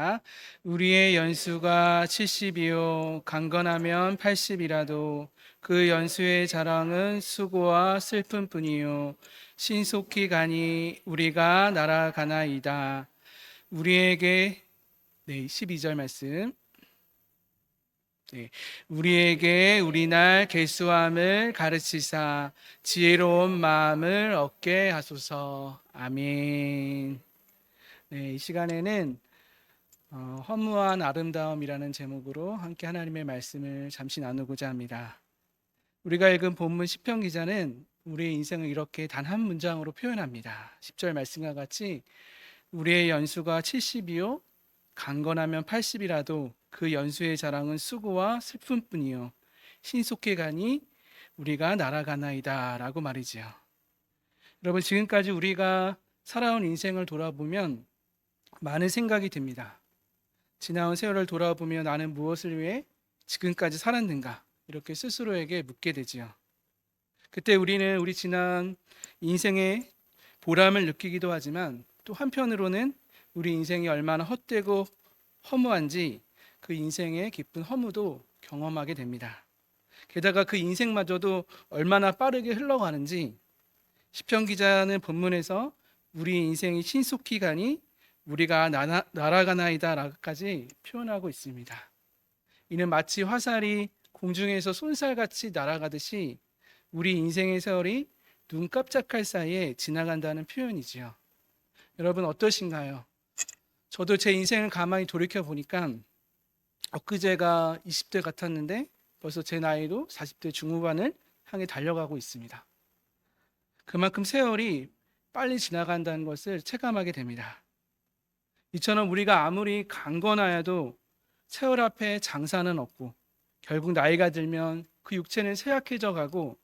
시작. 우리의 연수가 70이요 강건하면 80이라도 그 연수의 자랑은 수고와 슬픔뿐이요 신속히 가니 우리가 날아가나이다. 우리에게 12절 말씀. 우리에게 우리날 계수함을 가르치사 지혜로운 마음을 얻게 하소서. 아멘. 이 시간에는 허무한 아름다움이라는 제목으로 함께 하나님의 말씀을 잠시 나누고자 합니다. 우리가 읽은 본문 시편 기자는 우리의 인생을 이렇게 단 한 문장으로 표현합니다. 10절 말씀과 같이 우리의 연수가 70이요 강건하면 80이라도 그 연수의 자랑은 수고와 슬픔뿐이요 신속히 가니 우리가 날아가나이다 라고 말이지요. 여러분, 지금까지 우리가 살아온 인생을 돌아보면 많은 생각이 듭니다. 지나온 세월을 돌아보며 나는 무엇을 위해 지금까지 살았는가 이렇게 스스로에게 묻게 되지요. 그때 우리는 우리 지난 인생의 보람을 느끼기도 하지만 또 한편으로는 우리 인생이 얼마나 헛되고 허무한지 그 인생의 깊은 허무도 경험하게 됩니다. 게다가 그 인생마저도 얼마나 빠르게 흘러가는지 시편 기자는 본문에서 우리 인생이 신속히 가니 우리가 날아가나이다 라고까지 표현하고 있습니다. 이는 마치 화살이 공중에서 쏜살같이 날아가듯이 우리 인생의 세월이 눈 깜짝할 사이에 지나간다는 표현이지요. 여러분 어떠신가요? 저도 제 인생을 가만히 돌이켜 보니까 엊그제가 20대 같았는데 벌써 제 나이도 40대 중후반을 향해 달려가고 있습니다. 그만큼 세월이 빨리 지나간다는 것을 체감하게 됩니다. 이처럼 우리가 아무리 강건하여도 세월 앞에 장사는 없고 결국 나이가 들면 그 육체는 쇠약해져 가고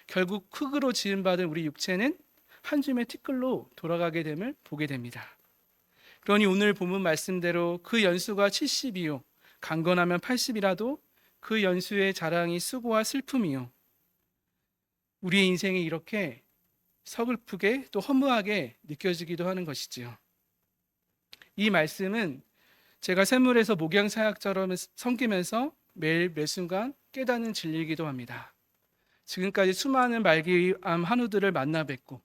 결국 흙으로 지음받은 우리 육체는 한 줌의 티끌로 돌아가게 됨을 보게 됩니다. 그러니 오늘 본문 말씀대로 그 연수가 70이요 강건하면 80이라도 그 연수의 자랑이 수고와 슬픔이요 우리 인생이 이렇게 서글프게 또 허무하게 느껴지기도 하는 것이지요. 이 말씀은 제가 샘물에서 목양 사역자로 섬기면서 매일 매순간 깨닫는 진리이기도 합니다. 지금까지 수많은 말기암 한우들을 만나 뵙고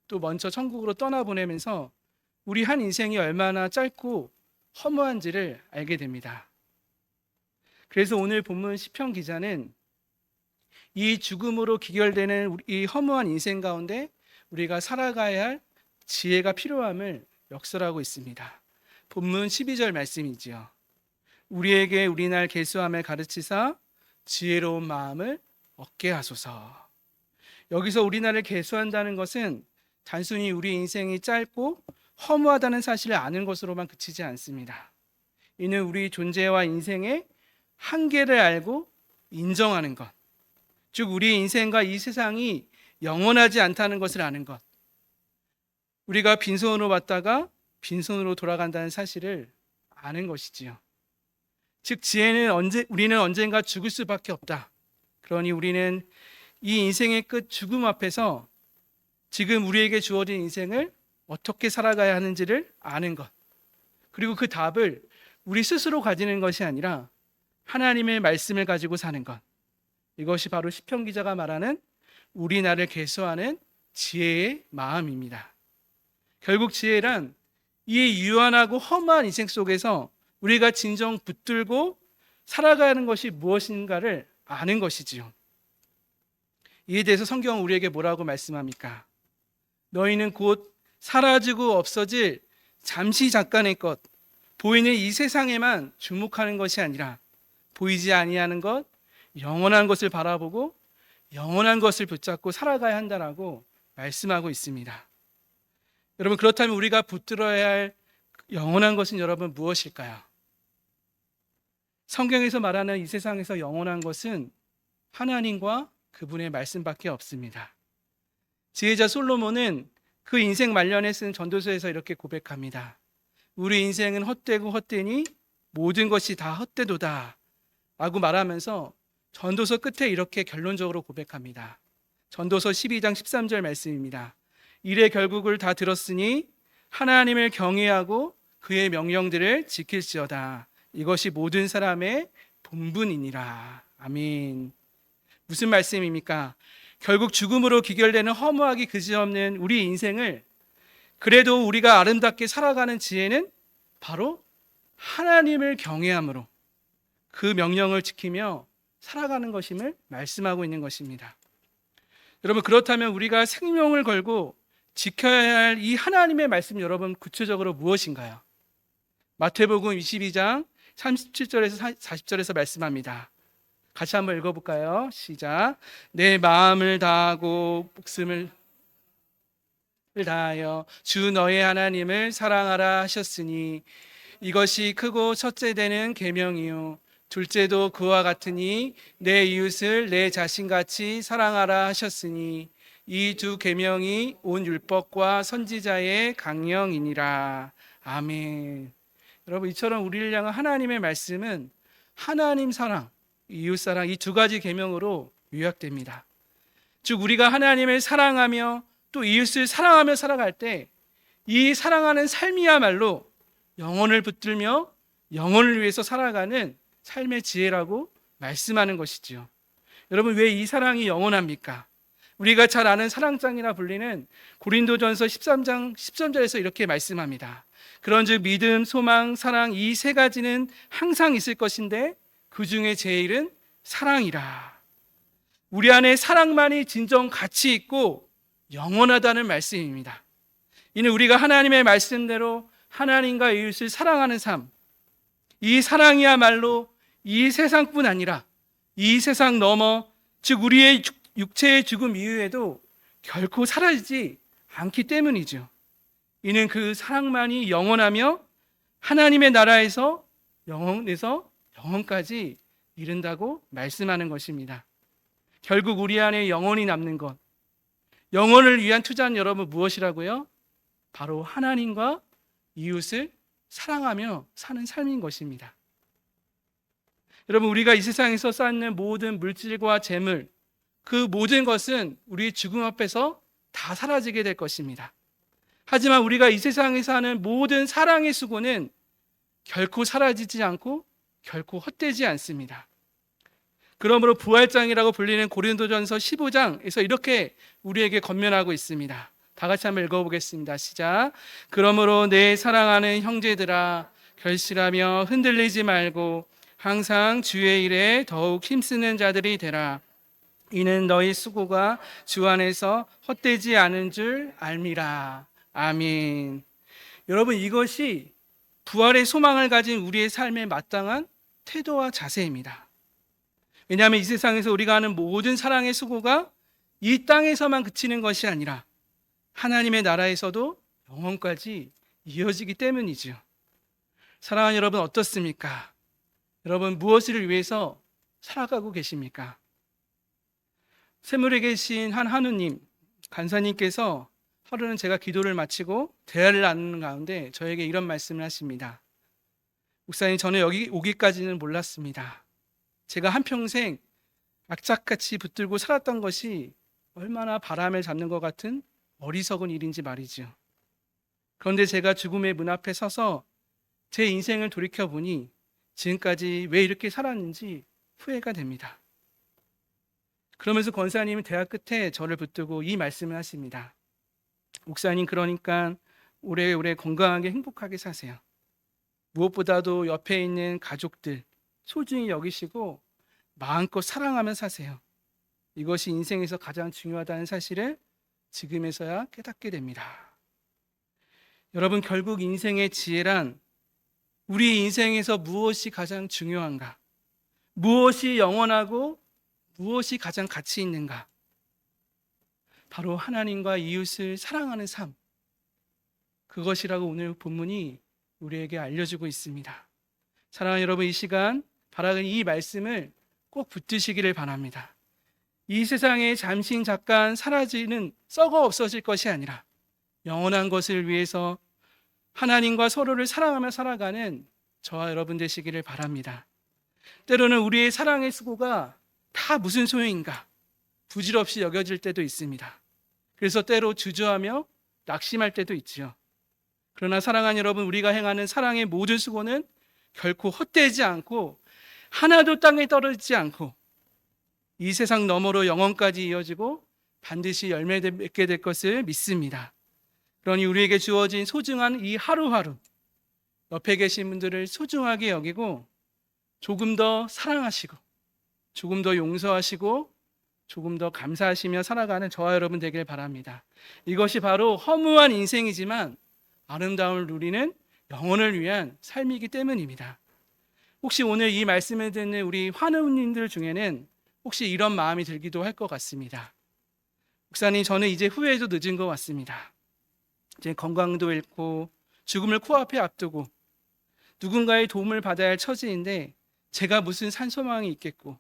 또 먼저 천국으로 떠나보내면서 우리 한 인생이 얼마나 짧고 허무한지를 알게 됩니다. 그래서 오늘 본문 시편 기자는 이 죽음으로 기결되는 이 허무한 인생 가운데 우리가 살아가야 할 지혜가 필요함을 역설하고 있습니다. 본문 12절 말씀이지요. 우리에게 우리날 계수함을 가르치사 지혜로운 마음을 얻게 하소서. 여기서 우리날을 계수한다는 것은 단순히 우리 인생이 짧고 허무하다는 사실을 아는 것으로만 그치지 않습니다. 이는 우리 존재와 인생의 한계를 알고 인정하는 것, 즉 우리 인생과 이 세상이 영원하지 않다는 것을 아는 것, 우리가 빈손으로 왔다가 빈손으로 돌아간다는 사실을 아는 것이지요. 즉 우리는 언젠가 죽을 수밖에 없다. 그러니 우리는 이 인생의 끝 죽음 앞에서 지금 우리에게 주어진 인생을 어떻게 살아가야 하는지를 아는 것, 그리고 그 답을 우리 스스로 가지는 것이 아니라 하나님의 말씀을 가지고 사는 것, 이것이 바로 시편 기자가 말하는 우리 나를 계수하는 지혜의 마음입니다. 결국 지혜란 이 유한하고 허무한 인생 속에서 우리가 진정 붙들고 살아가는 것이 무엇인가를 아는 것이지요. 이에 대해서 성경은 우리에게 뭐라고 말씀합니까? 너희는 곧 사라지고 없어질 잠시 잠깐의 것, 보이는 이 세상에만 주목하는 것이 아니라 보이지 아니하는 것, 영원한 것을 바라보고 영원한 것을 붙잡고 살아가야 한다라고 말씀하고 있습니다. 여러분, 그렇다면 우리가 붙들어야 할 영원한 것은 여러분 무엇일까요? 성경에서 말하는 이 세상에서 영원한 것은 하나님과 그분의 말씀밖에 없습니다. 지혜자 솔로몬은 그 인생 말년에 쓴 전도서에서 이렇게 고백합니다. 우리 인생은 헛되고 헛되니 모든 것이 다 헛되도다 라고 말하면서 전도서 끝에 이렇게 결론적으로 고백합니다. 전도서 12장 13절 말씀입니다. 일의 결국을 다 들었으니 하나님을 경외하고 그의 명령들을 지킬지어다. 이것이 모든 사람의 본분이니라. 아멘. 무슨 말씀입니까? 결국 죽음으로 귀결되는 허무하기 그지없는 우리 인생을 그래도 우리가 아름답게 살아가는 지혜는 바로 하나님을 경외함으로 그 명령을 지키며 살아가는 것임을 말씀하고 있는 것입니다. 여러분, 그렇다면 우리가 생명을 걸고 지켜야 할 이 하나님의 말씀, 여러분 구체적으로 무엇인가요? 마태복음 22장 37절에서 40절에서 말씀합니다. 같이 한번 읽어볼까요? 시작. 내 마음을 다하고 목숨을 다하여 주 너의 하나님을 사랑하라 하셨으니 이것이 크고 첫째 되는 계명이요 둘째도 그와 같으니 내 이웃을 내 자신같이 사랑하라 하셨으니 이 두 계명이 온 율법과 선지자의 강령이니라. 아멘. 여러분, 이처럼 우리를 향한 하나님의 말씀은 하나님 사랑, 이웃 사랑, 이 두 가지 계명으로 요약됩니다. 즉 우리가 하나님을 사랑하며 또 이웃을 사랑하며 살아갈 때 이 사랑하는 삶이야말로 영혼을 붙들며 영혼을 위해서 살아가는 삶의 지혜라고 말씀하는 것이지요. 여러분, 왜 이 사랑이 영원합니까? 우리가 잘 아는 사랑장이라 불리는 고린도전서 13장 13절에서 이렇게 말씀합니다. 그런즉 믿음, 소망, 사랑 이 세 가지는 항상 있을 것인데 그 중에 제일은 사랑이라. 우리 안에 사랑만이 진정 가치 있고 영원하다는 말씀입니다. 이는 우리가 하나님의 말씀대로 하나님과 이웃을 사랑하는 삶, 이 사랑이야말로 이 세상뿐 아니라 이 세상 넘어, 즉 우리의 육체의 죽음 이후에도 결코 사라지지 않기 때문이죠. 이는 그 사랑만이 영원하며 하나님의 나라에서 영원에서 영원까지 이른다고 말씀하는 것입니다. 결국 우리 안에 영원히 남는 것, 영원을 위한 투자는 여러분 무엇이라고요? 바로 하나님과 이웃을 사랑하며 사는 삶인 것입니다. 여러분, 우리가 이 세상에서 쌓는 모든 물질과 재물, 그 모든 것은 우리의 죽음 앞에서 다 사라지게 될 것입니다. 하지만 우리가 이 세상에서 하는 모든 사랑의 수고는 결코 사라지지 않고 결코 헛되지 않습니다. 그러므로 부활장이라고 불리는 고린도전서 15장에서 이렇게 우리에게 권면하고 있습니다. 다 같이 한번 읽어보겠습니다. 시작. 그러므로 내 사랑하는 형제들아, 결실하며 흔들리지 말고 항상 주의 일에 더욱 힘쓰는 자들이 되라. 이는 너희 수고가 주 안에서 헛되지 않은 줄 알미라. 아멘. 여러분, 이것이 부활의 소망을 가진 우리의 삶에 마땅한 태도와 자세입니다. 왜냐하면 이 세상에서 우리가 하는 모든 사랑의 수고가 이 땅에서만 그치는 것이 아니라 하나님의 나라에서도 영원까지 이어지기 때문이지요. 사랑하는 여러분, 어떻습니까? 여러분, 무엇을 위해서 살아가고 계십니까? 샘물에 계신 한 한우님, 간사님께서 하루는 제가 기도를 마치고 대화를 나누는 가운데 저에게 이런 말씀을 하십니다. 목사님, 저는 여기 오기까지는 몰랐습니다. 제가 한평생 악착같이 붙들고 살았던 것이 얼마나 바람을 잡는 것 같은 어리석은 일인지 말이죠. 그런데 제가 죽음의 문 앞에 서서 제 인생을 돌이켜보니 지금까지 왜 이렇게 살았는지 후회가 됩니다. 그러면서 권사님은 대화 끝에 저를 붙들고 이 말씀을 하십니다. 목사님, 그러니까 오래오래 건강하게 행복하게 사세요. 무엇보다도 옆에 있는 가족들 소중히 여기시고 마음껏 사랑하며 사세요. 이것이 인생에서 가장 중요하다는 사실을 지금에서야 깨닫게 됩니다. 여러분, 결국 인생의 지혜란 우리 인생에서 무엇이 가장 중요한가, 무엇이 영원하고 무엇이 가장 가치 있는가, 바로 하나님과 이웃을 사랑하는 삶, 그것이라고 오늘 본문이 우리에게 알려주고 있습니다. 사랑하는 여러분, 이 시간 바라는 이 말씀을 꼭 붙드시기를 바랍니다. 이 세상에 잠시 잠깐 사라지는, 썩어 없어질 것이 아니라 영원한 것을 위해서 하나님과 서로를 사랑하며 살아가는 저와 여러분 되시기를 바랍니다. 때로는 우리의 사랑의 수고가 다 무슨 소용인가 부질없이 여겨질 때도 있습니다. 그래서 때로 주저하며 낙심할 때도 있지요. 그러나 사랑하는 여러분, 우리가 행하는 사랑의 모든 수고는 결코 헛되지 않고 하나도 땅에 떨어지지 않고 이 세상 너머로 영원까지 이어지고 반드시 열매 맺게 될 것을 믿습니다. 그러니 우리에게 주어진 소중한 이 하루하루, 옆에 계신 분들을 소중하게 여기고 조금 더 사랑하시고 조금 더 용서하시고 조금 더 감사하시며 살아가는 저와 여러분 되길 바랍니다. 이것이 바로 허무한 인생이지만 아름다움을 누리는 영혼을 위한 삶이기 때문입니다. 혹시 오늘 이 말씀을 듣는 우리 환우님들 중에는 혹시 이런 마음이 들기도 할 것 같습니다. 목사님, 저는 이제 후회해도 늦은 것 같습니다. 이제 건강도 잃고 죽음을 코앞에 앞두고 누군가의 도움을 받아야 할 처지인데 제가 무슨 산소망이 있겠고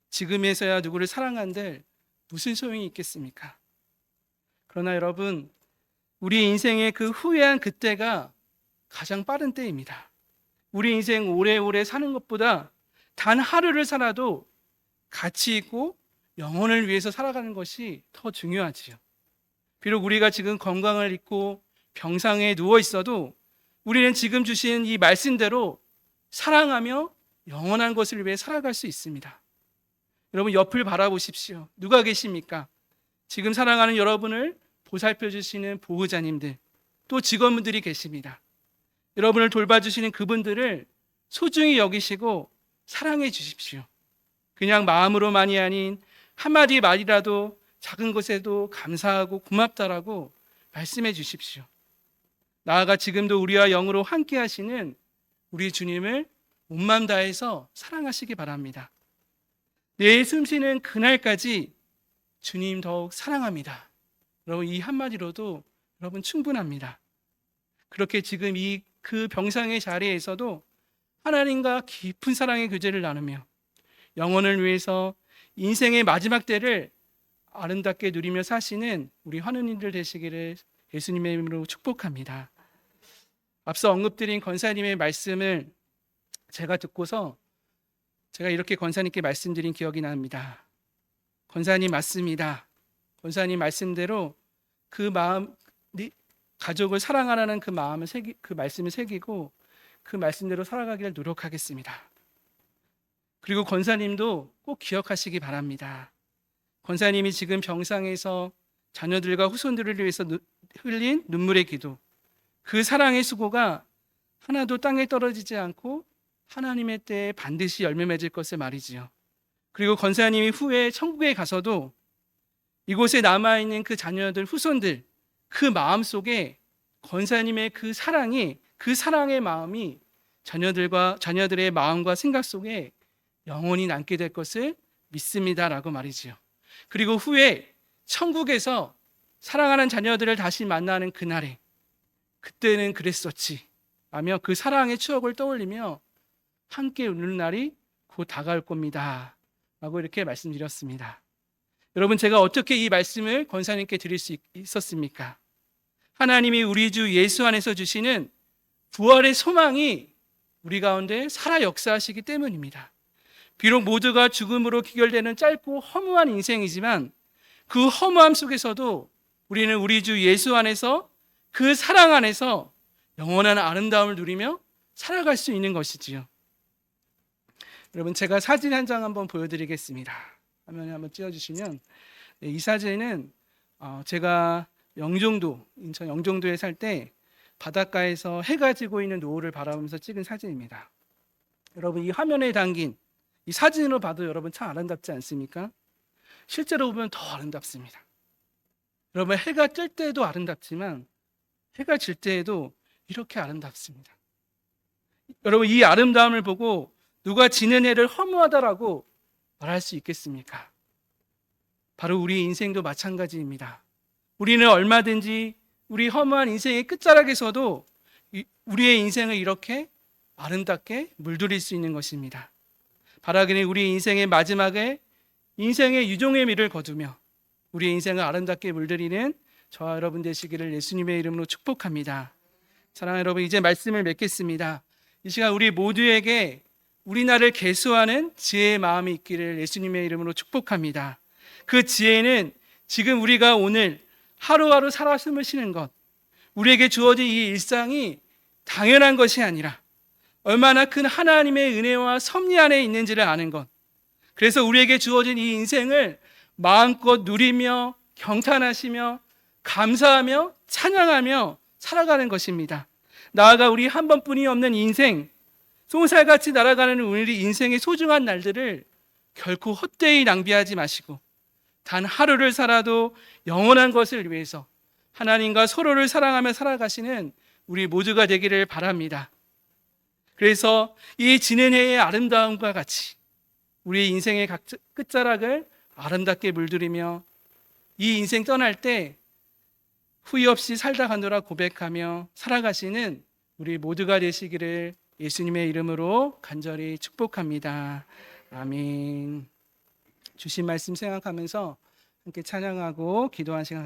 지금에서야 누구를 사랑한들 무슨 소용이 있겠습니까? 그러나 여러분, 우리 인생의 그 후회한 그때가 가장 빠른 때입니다. 우리 인생 오래오래 사는 것보다 단 하루를 살아도 가치 있고 영혼을 위해서 살아가는 것이 더 중요하지요. 비록 우리가 지금 건강을 잃고 병상에 누워 있어도 우리는 지금 주신 이 말씀대로 사랑하며 영원한 것을 위해 살아갈 수 있습니다. 여러분, 옆을 바라보십시오. 누가 계십니까? 지금 사랑하는 여러분을 보살펴 주시는 보호자님들, 또 직원분들이 계십니다. 여러분을 돌봐주시는 그분들을 소중히 여기시고 사랑해 주십시오. 그냥 마음으로만이 아닌 한마디 말이라도 작은 것에도 감사하고 고맙다라고 말씀해 주십시오. 나아가 지금도 우리와 영으로 함께 하시는 우리 주님을 온마음 다해서 사랑하시기 바랍니다. 내 숨쉬는 그날까지 주님 더욱 사랑합니다. 여러분, 이 한마디로도 여러분 충분합니다. 그렇게 지금 그 병상의 자리에서도 하나님과 깊은 사랑의 교제를 나누며 영혼을 위해서 인생의 마지막 때를 아름답게 누리며 사시는 우리 환우님들 되시기를 예수님의 이름으로 축복합니다. 앞서 언급드린 권사님의 말씀을 제가 듣고서 제가 이렇게 권사님께 말씀드린 기억이 납니다. 권사님 맞습니다. 권사님 말씀대로 그 마음, 가족을 사랑하라는 그 마음을 그 말씀을 새기고 그 말씀대로 살아가기를 노력하겠습니다. 그리고 권사님도 꼭 기억하시기 바랍니다. 권사님이 지금 병상에서 자녀들과 후손들을 위해서 흘린 눈물의 기도, 그 사랑의 수고가 하나도 땅에 떨어지지 않고 하나님의 때에 반드시 열매 맺을 것을 말이지요. 그리고 권사님이 후에 천국에 가서도 이곳에 남아있는 그 자녀들, 후손들, 그 마음 속에 권사님의 그 사랑이, 그 사랑의 마음이 자녀들의 마음과 생각 속에 영원히 남게 될 것을 믿습니다라고 말이지요. 그리고 후에 천국에서 사랑하는 자녀들을 다시 만나는 그날에 그때는 그랬었지 하며 그 사랑의 추억을 떠올리며 함께 웃는 날이 곧 다가올 겁니다 라고 이렇게 말씀드렸습니다. 여러분, 제가 어떻게 이 말씀을 권사님께 드릴 수 있었습니까? 하나님이 우리 주 예수 안에서 주시는 부활의 소망이 우리 가운데 살아 역사하시기 때문입니다. 비록 모두가 죽음으로 귀결되는 짧고 허무한 인생이지만 그 허무함 속에서도 우리는 우리 주 예수 안에서 그 사랑 안에서 영원한 아름다움을 누리며 살아갈 수 있는 것이지요. 여러분, 제가 사진 한 장 한번 보여드리겠습니다. 화면에 한번 띄워주시면, 이 사진은 제가 인천 영종도에 살 때 바닷가에서 해가 지고 있는 노을을 바라보면서 찍은 사진입니다. 여러분, 이 화면에 담긴 이 사진으로 봐도 여러분 참 아름답지 않습니까? 실제로 보면 더 아름답습니다. 여러분, 해가 뜰 때도 아름답지만 해가 질 때에도 이렇게 아름답습니다. 여러분, 이 아름다움을 보고 누가 지는 해를 허무하다라고 말할 수 있겠습니까? 바로 우리 인생도 마찬가지입니다. 우리는 얼마든지 우리 허무한 인생의 끝자락에서도 우리의 인생을 이렇게 아름답게 물들일 수 있는 것입니다. 바라기는 우리 인생의 마지막에 인생의 유종의 미를 거두며 우리의 인생을 아름답게 물들이는 저와 여러분 되시기를 예수님의 이름으로 축복합니다. 사랑하는 여러분, 이제 말씀을 맺겠습니다. 이 시간 우리 모두에게 우리 나를 계수하는 지혜의 마음이 있기를 예수님의 이름으로 축복합니다. 그 지혜는 지금 우리가 오늘 하루하루 살아 숨을 쉬는 것, 우리에게 주어진 이 일상이 당연한 것이 아니라 얼마나 큰 하나님의 은혜와 섭리 안에 있는지를 아는 것. 그래서 우리에게 주어진 이 인생을 마음껏 누리며 경탄하시며 감사하며 찬양하며 살아가는 것입니다. 나아가 우리 한 번뿐이 없는 인생, 쏜살같이 날아가는 우리 인생의 소중한 날들을 결코 헛되이 낭비하지 마시고 단 하루를 살아도 영원한 것을 위해서 하나님과 서로를 사랑하며 살아가시는 우리 모두가 되기를 바랍니다. 그래서 이 지는 해의 아름다움과 같이 우리 인생의 각 끝자락을 아름답게 물들이며 이 인생 떠날 때 후회 없이 살다 가노라 고백하며 살아가시는 우리 모두가 되시기를 예수님의 이름으로 간절히 축복합니다. 아멘. 주신 말씀 생각하면서 함께 찬양하고 기도한 시간